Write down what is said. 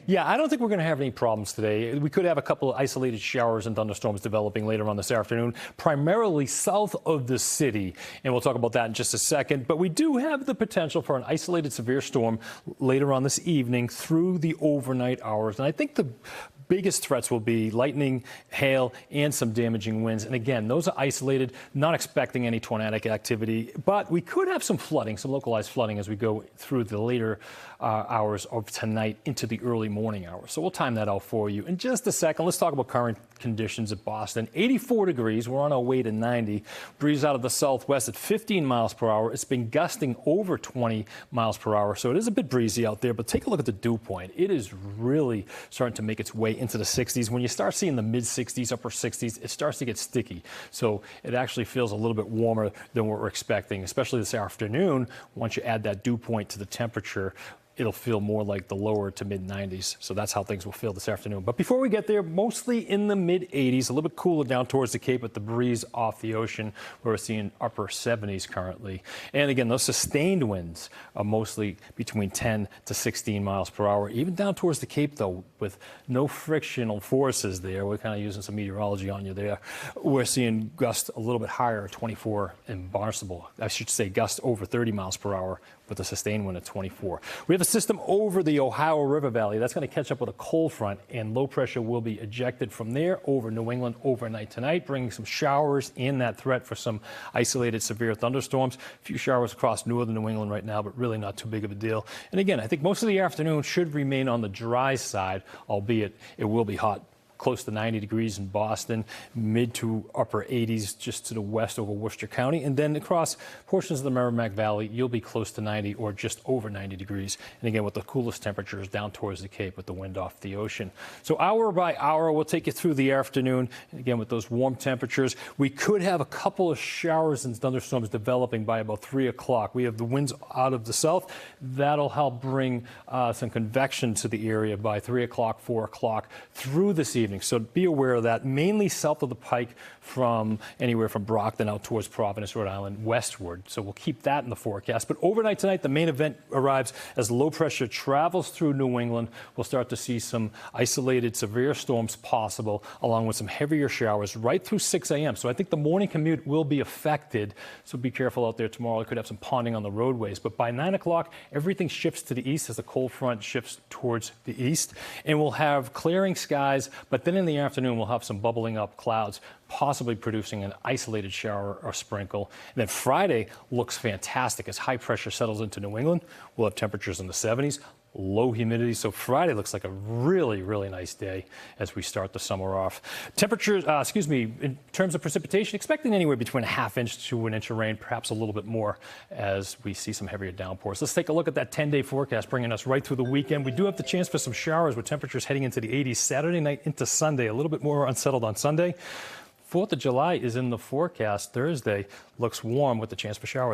Yeah, I don't think we're going to have any problems today. We could have a couple of isolated showers and thunderstorms developing later on this afternoon, primarily south of the city. And we'll talk about that in just a second. But we do have the potential for an isolated severe storm later on this evening through the overnight hours. And I think the biggest threats will be lightning, hail, and some damaging winds. And again, those are isolated, not expecting any tornadic activity, but we could have some flooding, some localized flooding as we go through the later hours of tonight into the early morning hours. So we'll time that out for you in just a second. Let's talk about current conditions at Boston. 84 degrees. We're on our way to 90. Breeze out of the southwest at 15 miles per hour. It's been gusting over 20 miles per hour. So it is a bit breezy out there, but take a look at the dew point. It is really starting to make its way into the 60s. When you start seeing the mid 60s, upper 60s, it starts to get sticky. So it actually feels a little bit warmer than what we're expecting, especially this afternoon. Once you add that dew point to the temperature, it'll feel more like the lower to mid 90s. So that's how things will feel this afternoon. But before we get there, mostly in the mid 80s, a little bit cooler down towards the Cape with the breeze off the ocean, where we're seeing upper 70s currently. And again, those sustained winds are mostly between 10 to 16 miles per hour, even down towards the Cape, though, with no frictional forces there. We're kind of using some meteorology on you there. We're seeing gusts a little bit higher, 24 in Barnstable. I should say gusts over 30 miles per hour with a sustained wind at 24. We have a system over the Ohio River Valley that's going to catch up with a cold front, and low pressure will be ejected from there over New England overnight tonight, bringing some showers and that threat for some isolated severe thunderstorms. A few showers across northern New England right now, but really not too big of a deal. And again, I think most of the afternoon should remain on the dry side, albeit it will be hot. Close to 90 degrees in Boston, mid to upper 80s just to the west over Worcester County. And then across portions of the Merrimack Valley, you'll be close to 90 or just over 90 degrees. And again, with the coolest temperatures down towards the Cape with the wind off the ocean. So hour by hour, we'll take you through the afternoon. And again, with those warm temperatures, we could have a couple of showers and thunderstorms developing by about 3 o'clock. We have the winds out of the south. That'll help bring some convection to the area by 3 o'clock, 4 o'clock through this evening. So be aware of that, mainly south of the Pike from anywhere from Brockton out towards Providence, Rhode Island, westward. So we'll keep that in the forecast. But overnight tonight, the main event arrives as low pressure travels through New England. We'll start to see some isolated severe storms possible, along with some heavier showers right through 6 a.m. So I think the morning commute will be affected. So be careful out there tomorrow. You could have some ponding on the roadways. But by 9 o'clock, everything shifts to the east as the cold front shifts towards the east. And we'll have clearing skies, but then in the afternoon, we'll have some bubbling up clouds, possibly producing an isolated shower or sprinkle. And then Friday looks fantastic as high pressure settles into New England. We'll have temperatures in the 70s. Low humidity, so Friday looks like a really, really nice day as we start the summer off. Temperatures, in terms of precipitation, expecting anywhere between a ½ inch to 1 inch of rain, perhaps a little bit more as we see some heavier downpours. Let's take a look at that 10-day forecast, bringing us right through the weekend. We do have the chance for some showers with temperatures heading into the 80s Saturday night into Sunday, a little bit more unsettled on Sunday. 4th of July is in the forecast. Thursday looks warm with the chance for showers.